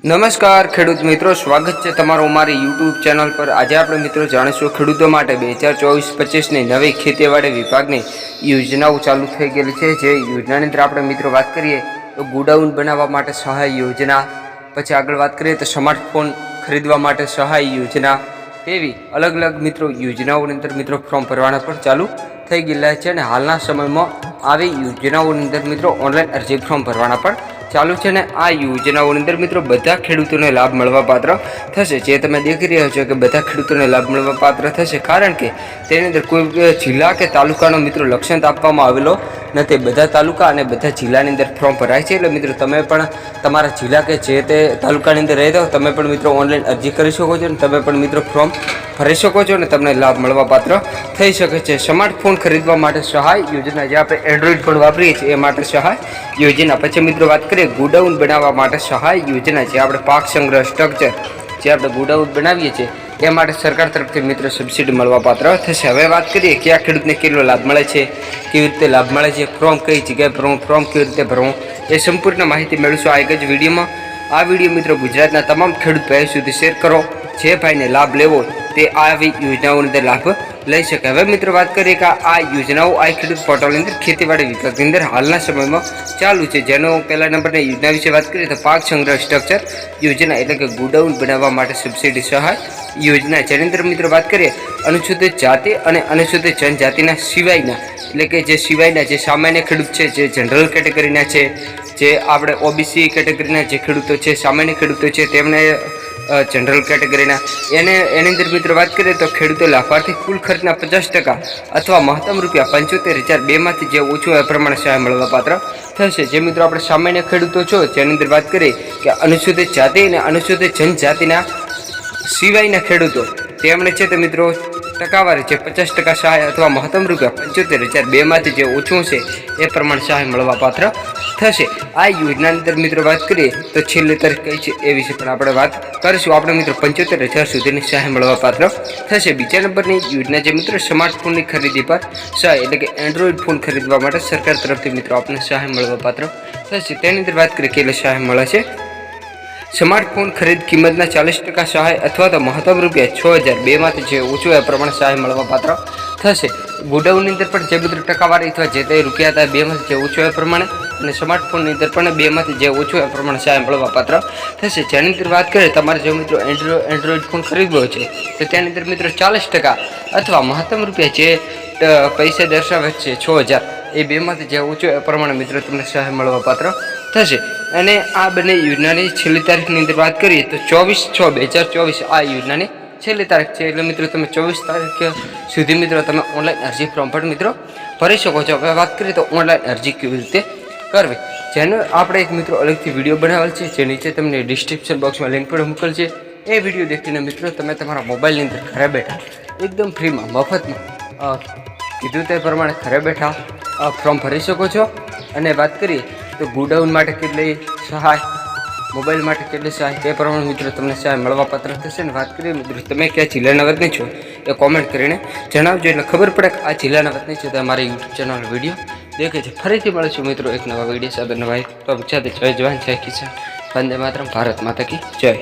નમસ્કાર ખેડૂત મિત્રો, સ્વાગત છે તમારું અમારી યુટ્યુબ ચેનલ પર। આજે આપણે મિત્રો જાણીશું ખેડૂતો માટે 2024-25ની નવી ખેતીવાડી વિભાગની યોજનાઓ ચાલુ થઈ ગયેલી છે। જે યોજનાની અંદર આપણે મિત્રો વાત કરીએ તો ગોડાઉન બનાવવા માટે સહાય યોજના, પછી આગળ વાત કરીએ તો સ્માર્ટફોન ખરીદવા માટે સહાય યોજના, એવી અલગ અલગ મિત્રો યોજનાઓની અંદર મિત્રો ફોર્મ ભરવાના પણ ચાલુ થઈ ગયેલા છે। અને હાલના સમયમાં આવી યોજનાઓની અંદર મિત્રો ઓનલાઈન અરજી ફોર્મ ભરવાના પણ ચાલુ છે। ને આ યોજનાઓની અંદર મિત્રો બધા ખેડૂતોને લાભ મળવા પાત્ર થશે। જે તમે દેખી રહ્યા છો કે બધા ખેડૂતોને લાભ મળવા પાત્ર થશે, કારણ કે તેની અંદર કોઈ જિલ્લા કે તાલુકાનો મિત્રો લક્ષ્યાંક આપવામાં આવેલો નથી। બધા તાલુકા અને બધા જિલ્લાની અંદર ફોર્મ ભરાય છે। એટલે મિત્રો તમે પણ તમારા જિલ્લા કે જે તે તાલુકાની અંદર રહેતા હો, તમે પણ મિત્રો ઓનલાઈન અરજી કરી શકો છો અને તમે પણ મિત્રો ફોર્મ ભરી શકો છો અને તમને લાભ મળવા પાત્ર થઈ શકે છે। સ્માર્ટફોન ખરીદવા માટે સહાય યોજના, જે આપણે એન્ડ્રોઈડ ફોન વાપરીએ છીએ એ માટે સહાય યોજના। પછી મિત્રો વાત કરીએ ગોડાઉન બનાવવા માટે સહાય યોજના, જે આપણે પાક સંગ્રહ સ્ટ્રક્ચર જે આપણે ગોડાઉન બનાવીએ છીએ એ માટે સરકાર તરફથી મિત્રો સબસિડી મળવા પાત્ર થશે। હવે વાત કરીએ કે આ ખેડૂતને કેટલો લાભ મળે છે, કેવી રીતે લાભ મળે છે, ફોર્મ કઈ જગ્યાએ ભરવું, ફોર્મ કેવી રીતે ભરવું, એ સંપૂર્ણ માહિતી મેળવીશું આ એક જ વિડીયોમાં। આ વિડીયો મિત્રો ગુજરાતના તમામ ખેડૂત ભાઈઓ સુધી શેર કરો, જે ભાઈને લાભ લેવો તે આવી યોજનાઓની અંદર લાભ લઈ શકે। હવે મિત્રો વાત કરીએ કે આ યોજનાઓ આ ખેડૂત પોર્ટલની અંદર ખેતીવાડી વિભાગની અંદર હાલના સમયમાં ચાલુ છે। જેનો પહેલા નંબરની યોજના વિશે વાત કરીએ તો પાક સંગ્રહ સ્ટ્રક્ચર યોજના, એટલે કે ગોડાઉન બનાવવા માટે સબસિડી સહાય યોજના। જેની અંદર મિત્રો વાત કરીએ અનુસૂચિત જાતિ અને અનુસૂચિત જનજાતિના સિવાયના, એટલે કે જે સિવાયના જે સામાન્ય ખેડૂત છે, જે જનરલ કેટેગરીના છે, જે આપણે ઓબીસી કેટેગરીના જે ખેડૂતો છે, સામાન્ય ખેડૂતો છે, તેમને જનરલ કેટેગરીના એની અંદર મિત્રો વાત કરીએ તો ખેડૂતો લાભાર્થી કુલ ખર્ચના 50% અથવા મહત્તમ ₹75,002માંથી જે ઓછું એ પ્રમાણે સહાય મળવા પાત્ર થશે। જે મિત્રો આપણે સામાન્ય ખેડૂતો છો, જેની અંદર વાત કરીએ કે અનુસૂચિત જાતિ અને અનુસૂચિત જનજાતિના સિવાયના ખેડૂતો, તેમણે છે તે મિત્રો ટકાવારી છે 50% સહાય અથવા મહત્તમ ₹75,002માંથી જે ઓછું છે એ પ્રમાણે સહાય મળવા પાત્ર થશે। આ યોજનાની અંદર મિત્રો વાત કરીએ તો છેલ્લી તારીખ કઈ છે એ વિશે પણ આપણે વાત કરીશું। આપણે મિત્રો 75,000 સુધીની સહાય મળવા પાત્ર થશે। બીજા નંબરની યોજના જે મિત્રો સ્માર્ટફોનની ખરીદી પર સહાય, એટલે કે એન્ડ્રોઈડ ફોન ખરીદવા માટે સરકાર તરફથી મિત્રો આપણને સહાય મળવા પાત્ર થશે। તેની અંદર વાત કરીએ કેટલી સહાય મળે છે। સ્માર્ટફોન ખરીદ કિંમતના 40% સહાય અથવા તો મહત્તમ ₹6,002માંથી જે ઓછું એ પ્રમાણે સહાય મળવા પાત્ર થશે। ગોડાઉનની અંદર પણ જે મિત્રો ટકાવારી અથવા જે તે રૂપિયા હતા 2માંથી જે ઓછું એ પ્રમાણે, અને સ્માર્ટફોનની અંદર પણ 2માંથી જે ઓછું એ પ્રમાણે સહાય મળવા પાત્ર થશે। જેની અંદર વાત કરીએ તમારે જો મિત્રો એન્ડ્રોઈડ ફોન ખરીદવો છે તો તેની અંદર મિત્રો 40% અથવા મહત્તમ રૂપિયા જે પૈસા દર્શાવે છે 6,000, એ 2માંથી જે ઓછું એ પ્રમાણે મિત્રો તમને સહાય મળવા પાત્ર થશે। અને આ બંને યોજનાની છેલ્લી તારીખની અંદર વાત કરીએ તો 24/6/2024 આ યોજનાની છેલ્લી તારીખ છે। એટલે મિત્રો તમે 24 તારીખ સુધી મિત્રો તમે ઓનલાઈન અરજી ફોર્મ પણ મિત્રો ભરી શકો છો। હવે વાત કરીએ તો ઓનલાઈન અરજી કેવી રીતે કરવી, જેનો આપણે એક મિત્રો અલગથી વિડીયો બનાવેલ છે, જે નીચે તમને ડિસ્ક્રિપ્શન બોક્સમાં લિંક પણ મૂકેલ છે। એ વિડીયો દેખીને મિત્રો તમે તમારા મોબાઈલની અંદર ઘરે બેઠા એકદમ ફ્રીમાં મફતમાં કીધું તે પ્રમાણે ઘરે બેઠા ફોર્મ ભરી શકો છો। અને વાત કરીએ તો ગોડાઉન માટે કેટલી સહાય, મોબાઈલ માટે કેટલી સહાય, તે પ્રમાણે મિત્રો તમને સહાય મળવા પાત્ર થશે। અને વાત કરીએ મિત્રો તમે કયા જિલ્લાના વતની છો એ કોમેન્ટ કરીને જણાવજો, એટલે ખબર પડે કે આ જિલ્લાના વતની છો તો અમારી યુટ્યુબ ચેનલ વિડીયો દેખે છે। ફરીથી મળીશું મિત્રો એક નવા વિડીયો સાથે, નવા ટોપિક સાથે। જય જવાન, જય કિસાન, વંદે માતરમ, ભારત માતા કી જય।